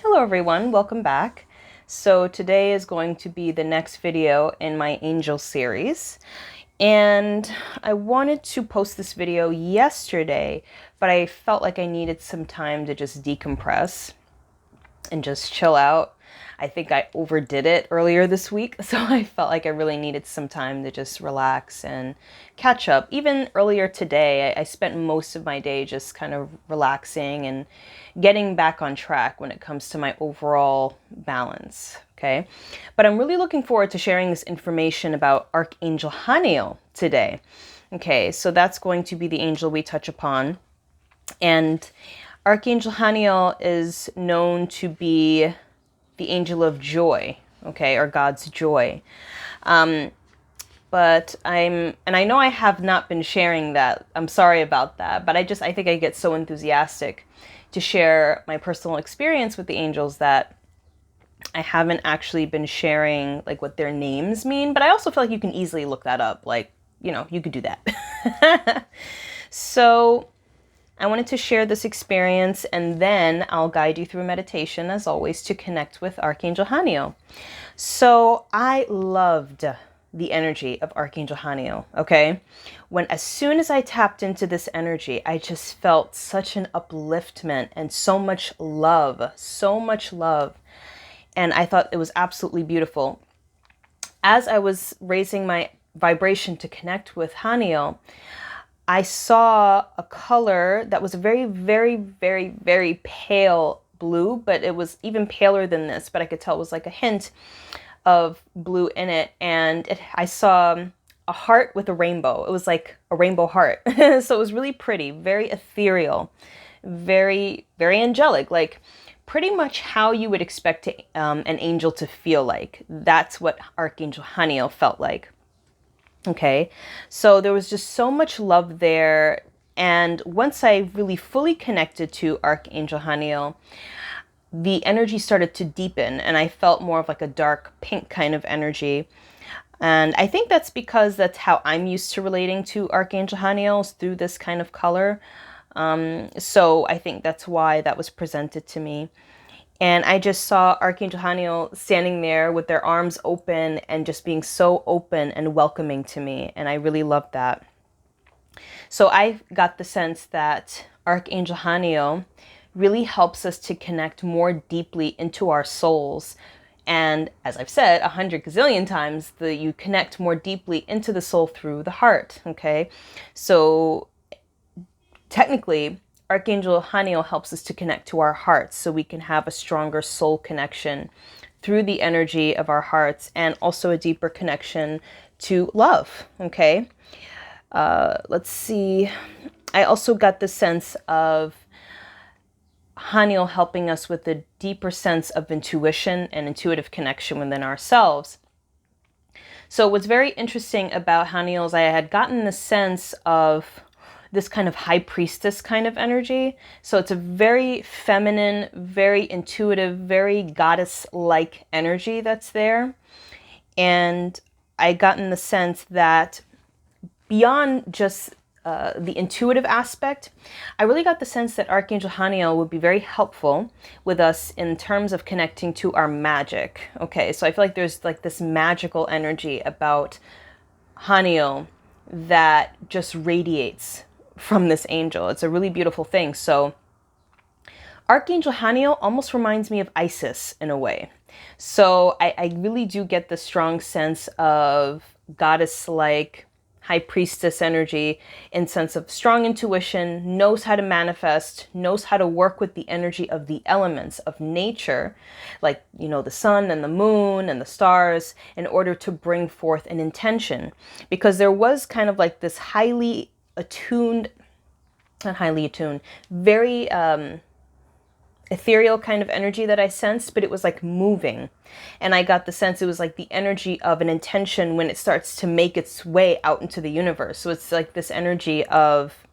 Hello everyone, welcome back. So today is going to be the next video in my angel series. And I wanted to post this video yesterday, but I felt like I needed some time to just decompress and just chill out. I think I overdid it earlier this week, so I felt like I really needed some time to just relax and catch up. Even earlier today, I spent most of my day just kind of relaxing and getting back on track when it comes to my overall balance, okay? But I'm really looking forward to sharing this information about Archangel Haniel today. Okay, so that's going to be the angel we touch upon. And Archangel Haniel is known to be the angel of joy, okay, or God's joy. But and I know I have not been sharing that. I'm sorry about that, but I think I get so enthusiastic to share my personal experience with the angels that I haven't actually been sharing like what their names mean, but I also feel like you can easily look that up. Like, you could do that. So I wanted to share this experience, and then I'll guide you through meditation, as always, to connect with Archangel Haniel. So I loved the energy of Archangel Haniel, okay? As soon as I tapped into this energy, I just felt such an upliftment and so much love, so much love. And I thought it was absolutely beautiful. As I was raising my vibration to connect with Haniel, I saw a color that was a very, very, very, very pale blue, but it was even paler than this, but I could tell it was like a hint of blue in it. And I saw a heart with a rainbow. It was like a rainbow heart. So it was really pretty, very ethereal, very, very angelic, like pretty much how you would expect an angel to feel like. That's what Archangel Haniel felt like. Okay, so there was just so much love there. And once I really fully connected to Archangel Haniel, the energy started to deepen and I felt more of like a dark pink kind of energy. And I think that's because that's how I'm used to relating to Archangel Haniel, through this kind of color. So I think that's why that was presented to me. And I just saw Archangel Haniel standing there with their arms open and just being so open and welcoming to me. And I really loved that. So I got the sense that Archangel Haniel really helps us to connect more deeply into our souls. And as I've said 100 gazillion times, you connect more deeply into the soul through the heart. Okay. So technically, Archangel Haniel helps us to connect to our hearts so we can have a stronger soul connection through the energy of our hearts, and also a deeper connection to love, okay? Let's see. I also got the sense of Haniel helping us with a deeper sense of intuition and intuitive connection within ourselves. So what's very interesting about Haniel is I had gotten the sense of this kind of high priestess kind of energy. So it's a very feminine, very intuitive, very goddess-like energy that's there. And I gotten the sense that beyond just the intuitive aspect, I really got the sense that Archangel Haniel would be very helpful with us in terms of connecting to our magic. Okay, so I feel like there's like this magical energy about Haniel that just radiates from this angel. It's a really beautiful thing. So Archangel Haniel almost reminds me of Isis in a way. So I really do get the strong sense of goddess-like, high priestess energy, in sense of strong intuition, knows how to manifest, knows how to work with the energy of the elements of nature, like, the sun and the moon and the stars, in order to bring forth an intention. Because there was kind of like this highly attuned, not highly attuned, very ethereal kind of energy that I sensed, but it was like moving. And I got the sense it was like the energy of an intention when it starts to make its way out into the universe. So it's like this energy of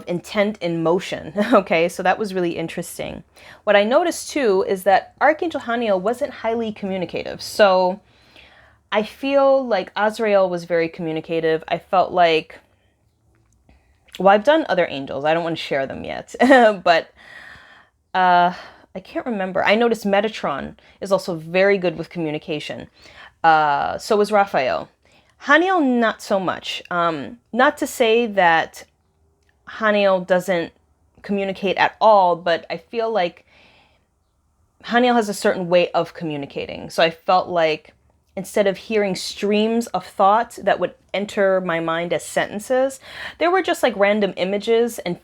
intent in motion. Okay, so that was really interesting. What I noticed too is that Archangel Haniel wasn't highly communicative. So I feel like Azrael was very communicative. I felt like, well, I've done other angels. I don't want to share them yet. But I I can't remember. I noticed Metatron is also very good with communication. So is Raphael. Haniel, not so much. Not to say that Haniel doesn't communicate at all, but I feel like Haniel has a certain way of communicating. So I felt like instead of hearing streams of thought that would enter my mind as sentences, there were just like random images and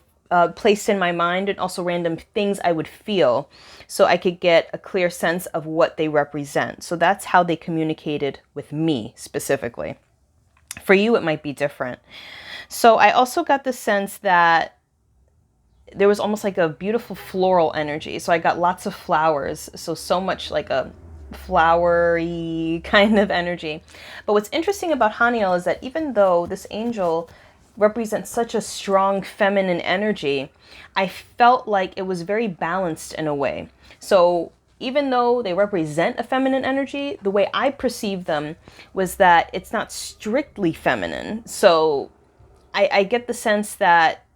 placed in my mind, and also random things I would feel so I could get a clear sense of what they represent. So that's how they communicated with me specifically. For you, it might be different. So I also got the sense that there was almost like a beautiful floral energy. So I got lots of flowers. So much like a flowery kind of energy. But what's interesting about Haniel is that even though this angel represents such a strong feminine energy, I felt like it was very balanced in a way. So even though they represent a feminine energy, the way I perceived them was that it's not strictly feminine. So I get the sense that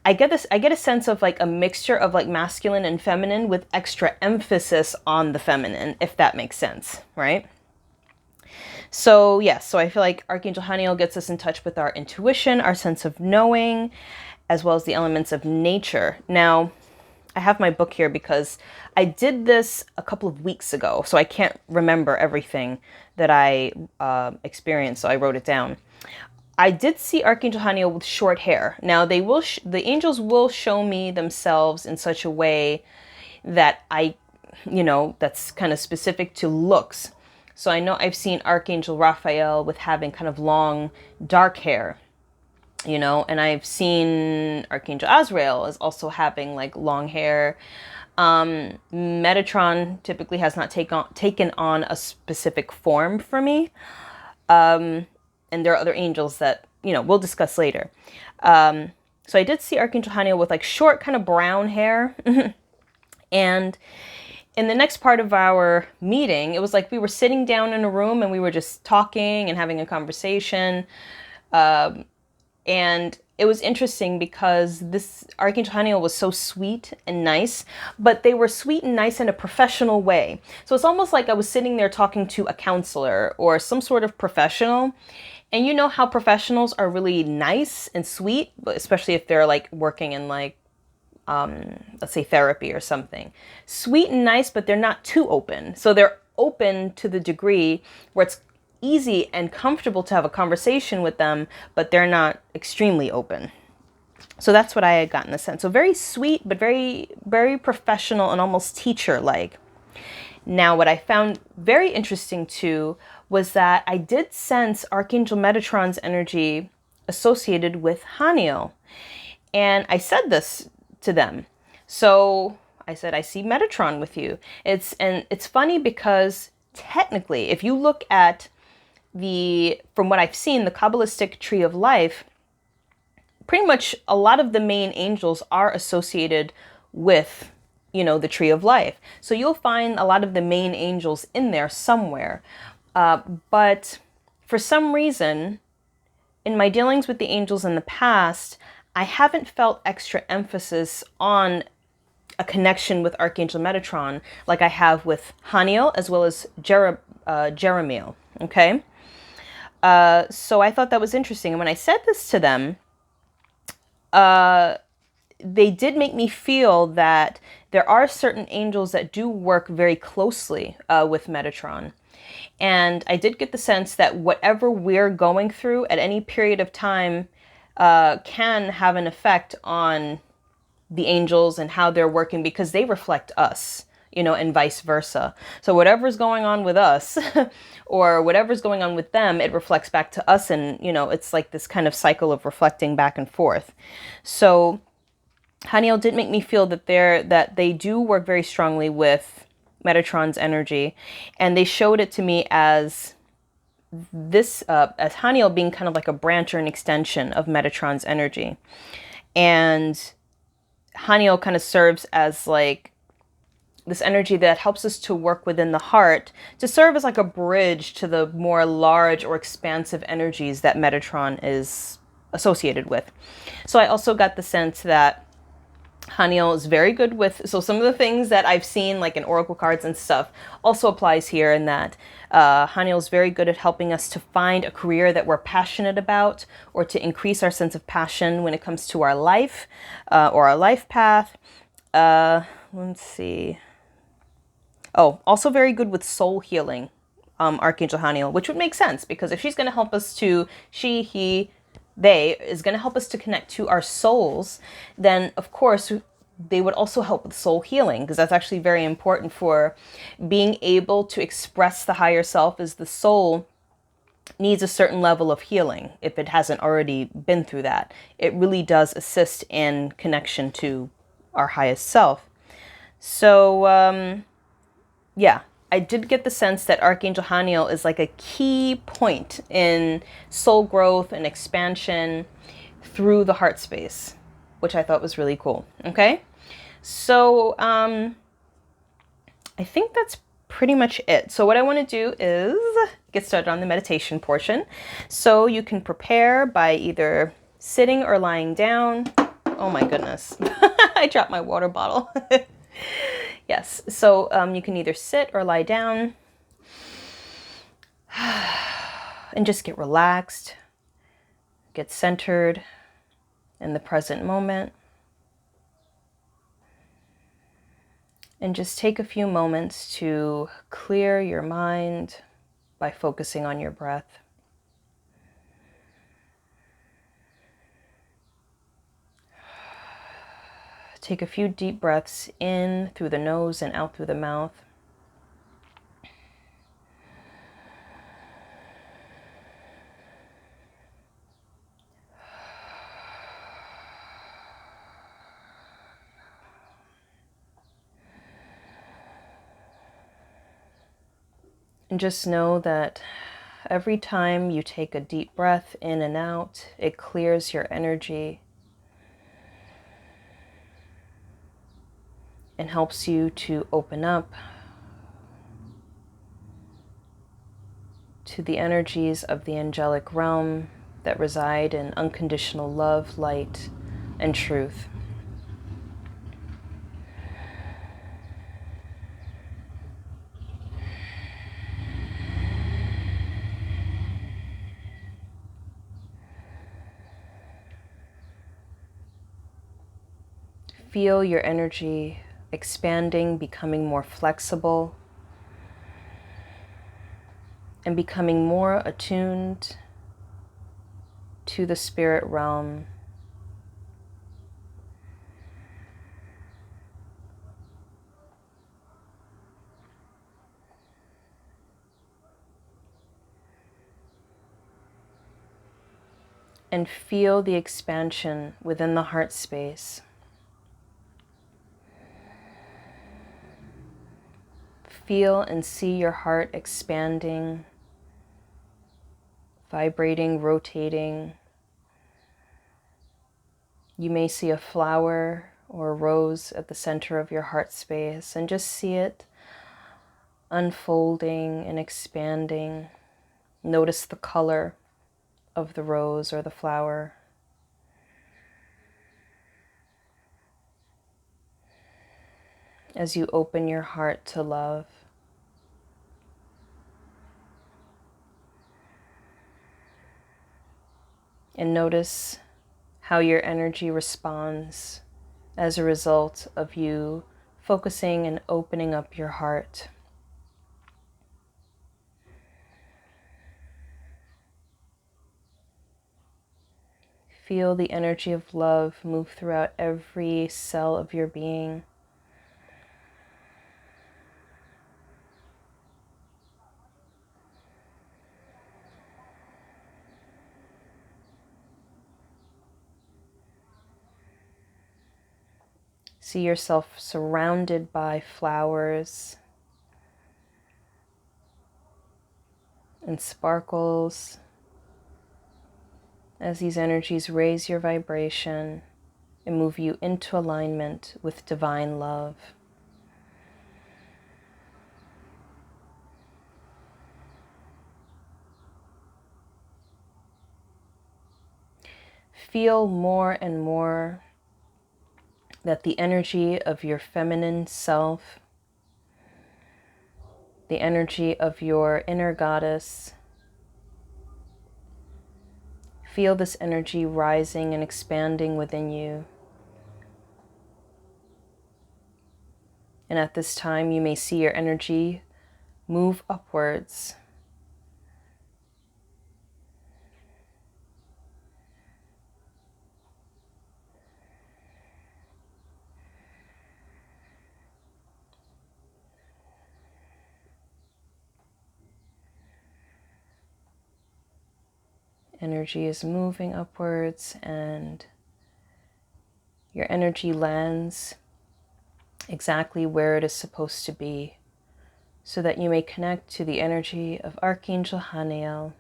I get a sense of like a mixture of like masculine and feminine with extra emphasis on the feminine, if that makes sense, right? So yes, so I feel like Archangel Haniel gets us in touch with our intuition, our sense of knowing, as well as the elements of nature. Now, I have my book here because I did this a couple of weeks ago, so I can't remember everything that I experienced, so I wrote it down. I did see Archangel Haniel with short hair. Now, they will the angels will show me themselves in such a way that that's kind of specific to looks. So I know I've seen Archangel Raphael with having kind of long, dark hair, and I've seen Archangel Azrael as also having like long hair. Metatron typically has not taken on a specific form for me. And there are other angels that, we'll discuss later. So I did see Archangel Haniel with like short kind of brown hair. And in the next part of our meeting, it was like we were sitting down in a room and we were just talking and having a conversation. And it was interesting because this Archangel Haniel was so sweet and nice, but they were sweet and nice in a professional way. So it's almost like I was sitting there talking to a counselor or some sort of professional. And you know how professionals are really nice and sweet, especially if they're like working in like, let's say therapy or something. Sweet and nice, but they're not too open. So they're open to the degree where it's easy and comfortable to have a conversation with them, but they're not extremely open. So that's what I had gotten the sense. So very sweet, but very, very professional and almost teacher-like. Now, what I found very interesting too was that I did sense Archangel Metatron's energy associated with Hanio. And I said this to them. So I said, I see Metatron with you. It's funny because technically, if you look at from what I've seen, the Kabbalistic tree of life, pretty much a lot of the main angels are associated with, the tree of life. So you'll find a lot of the main angels in there somewhere. But for some reason, in my dealings with the angels in the past, I haven't felt extra emphasis on a connection with Archangel Metatron like I have with Haniel as well as Jeremiel. Okay? So I thought that was interesting. And when I said this to them, they did make me feel that there are certain angels that do work very closely with Metatron. And I did get the sense that whatever we're going through at any period of time can have an effect on the angels and how they're working because they reflect us, and vice versa. So whatever's going on with us or whatever's going on with them, it reflects back to us. And, it's like this kind of cycle of reflecting back and forth. So Haniel did make me feel that they do work very strongly with Metatron's energy. And they showed it to me as Haniel being kind of like a branch or an extension of Metatron's energy. And Haniel kind of serves as like this energy that helps us to work within the heart to serve as like a bridge to the more large or expansive energies that Metatron is associated with. So I also got the sense that Haniel is very good with, so some of the things that I've seen, like in oracle cards and stuff, also applies here in that Haniel is very good at helping us to find a career that we're passionate about, or to increase our sense of passion when it comes to our life or our life path. Let's see. Oh, also very good with soul healing, Archangel Haniel, which would make sense because if she's going to help us to, she, he, they is going to help us to connect to our souls, then of course they would also help with soul healing, because that's actually very important for being able to express the higher self, as the soul needs a certain level of healing if it hasn't already been through that. It really does assist in connection to our highest self. So, yeah, I did get the sense that Archangel Haniel is like a key point in soul growth and expansion through the heart space, which I thought was really cool. Okay, so I think that's pretty much it. So what I want to do is get started on the meditation portion. So you can prepare by either sitting or lying down. Oh my goodness, I dropped my water bottle. Yes, so you can either sit or lie down and just get relaxed, get centered in the present moment, and just take a few moments to clear your mind by focusing on your breath. Take a few deep breaths in through the nose and out through the mouth. And just know that every time you take a deep breath in and out, it clears your energy and helps you to open up to the energies of the angelic realm that reside in unconditional love, light, and truth. Feel your energy expanding, becoming more flexible, and becoming more attuned to the spirit realm. And feel the expansion within the heart space. Feel and see your heart expanding, vibrating, rotating. You may see a flower or a rose at the center of your heart space, and just see it unfolding and expanding. Notice the color of the rose or the flower. As you open your heart to love. And notice how your energy responds as a result of you focusing and opening up your heart. Feel the energy of love move throughout every cell of your being. See yourself surrounded by flowers and sparkles as these energies raise your vibration and move you into alignment with divine love. Feel more and more that the energy of your feminine self, the energy of your inner goddess, feel this energy rising and expanding within you. And at this time, you may see your energy move upwards. Energy is moving upwards, and your energy lands exactly where it is supposed to be, so that you may connect to the energy of Archangel Haniel.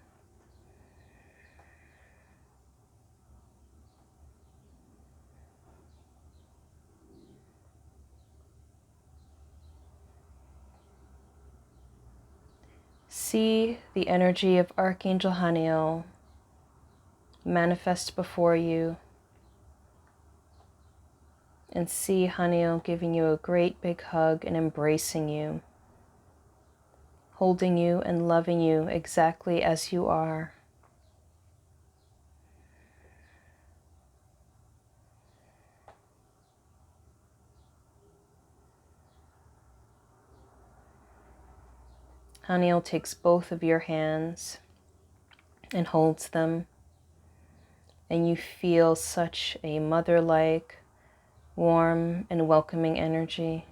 See the energy of Archangel Haniel manifest before you, and see Hanio giving you a great big hug and embracing you, holding you and loving you exactly as you are. Haniel takes both of your hands and holds them, and you feel such a mother-like, warm and welcoming energy.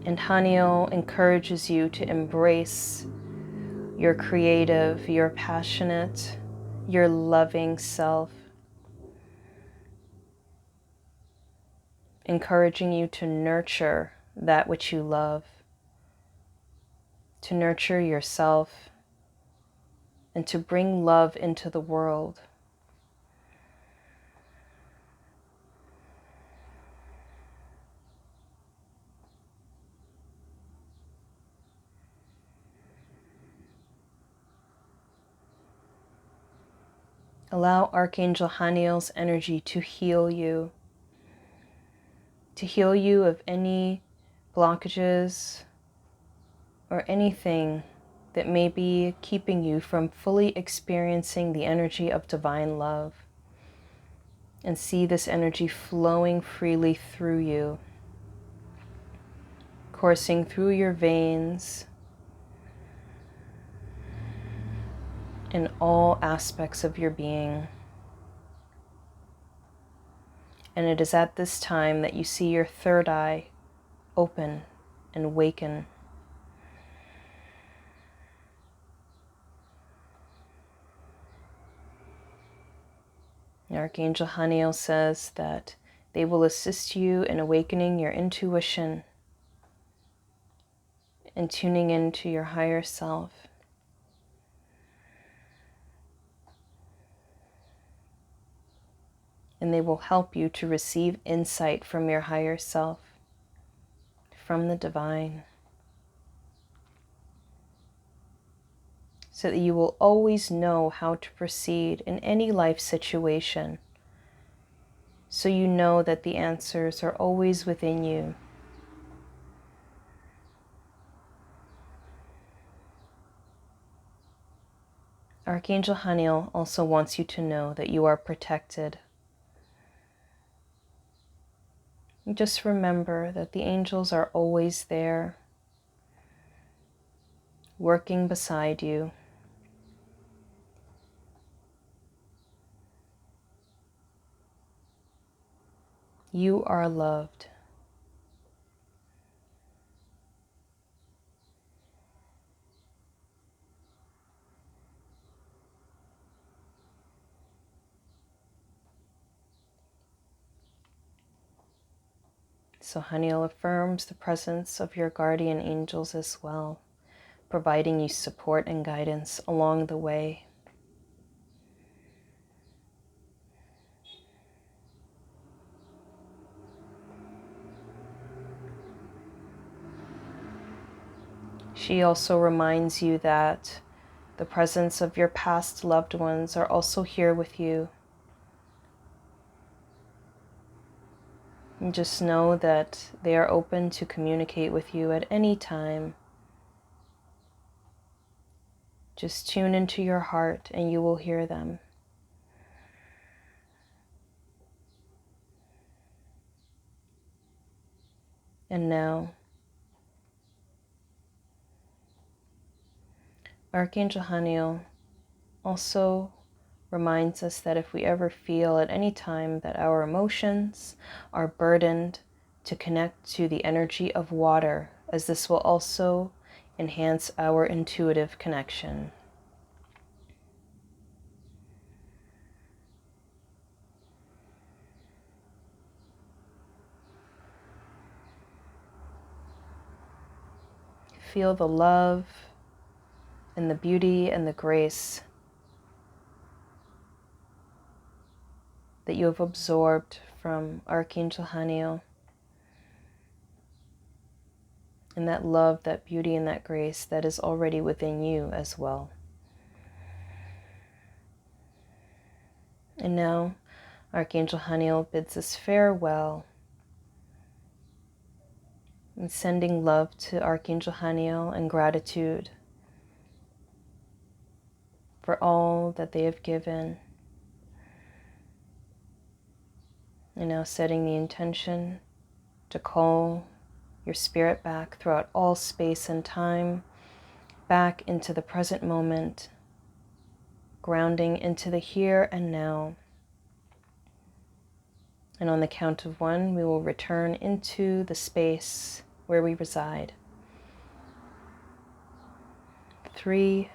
And Hanio encourages you to embrace your creative, your passionate, your loving self, encouraging you to nurture that which you love, to nurture yourself, and to bring love into the world. Allow Archangel Haniel's energy to heal you of any blockages or anything that may be keeping you from fully experiencing the energy of divine love. And see this energy flowing freely through you, coursing through your veins in all aspects of your being. And it is at this time that you see your third eye open and awaken. Archangel Haniel says that they will assist you in awakening your intuition and tuning into your higher self. And they will help you to receive insight from your higher self, from the divine, so that you will always know how to proceed in any life situation, so you know that the answers are always within you. Archangel Haniel also wants you to know that you are protected. Just remember that the angels are always there, working beside you. You are loved. So Haniel affirms the presence of your guardian angels as well, providing you support and guidance along the way. She also reminds you that the presence of your past loved ones are also here with you, And just know that they are open to communicate with you at any time. Just tune into your heart and you will hear them. And now, Archangel Haniel also reminds us that if we ever feel at any time that our emotions are burdened, to connect to the energy of water, as this will also enhance our intuitive connection. Feel the love and the beauty and the grace that you have absorbed from Archangel Haniel. And that love, that beauty, and that grace that is already within you as well. And now, Archangel Haniel bids us farewell. And sending love to Archangel Haniel and gratitude for all that they have given. And now setting the intention to call your spirit back throughout all space and time, back into the present moment, grounding into the here and now. And on the count of 1, we will return into the space where we reside. 3,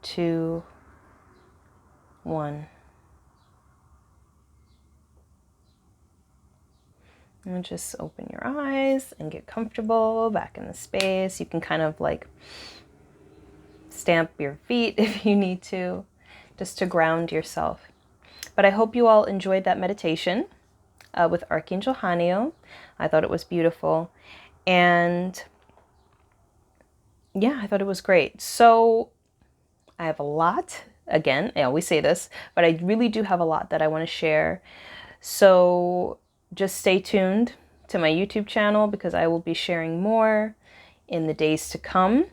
2, 1. And just open your eyes and get comfortable back in the space. You can kind of like stamp your feet if you need to, just to ground yourself. But I hope you all enjoyed that meditation with Archangel Haniel. I thought it was beautiful. And yeah, I thought it was great. So I have a lot. Again, I always say this, but I really do have a lot that I want to share. So just stay tuned to my YouTube channel because I will be sharing more in the days to come.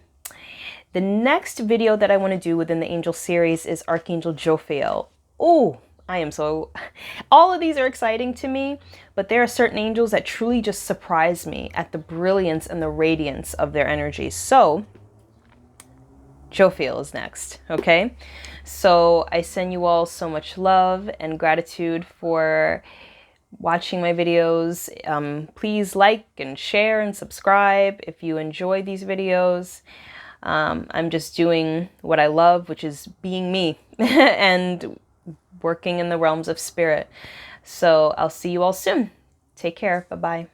The next video that I want to do within the angel series is Archangel Jophiel. Oh, all of these are exciting to me, but there are certain angels that truly just surprise me at the brilliance and the radiance of their energy. So Jophiel is next, okay? So I send you all so much love and gratitude for watching my videos. Please like and share and subscribe if you enjoy these videos. I'm just doing what I love, which is being me and working in the realms of spirit. So I'll see you all soon. Take care. Bye-bye.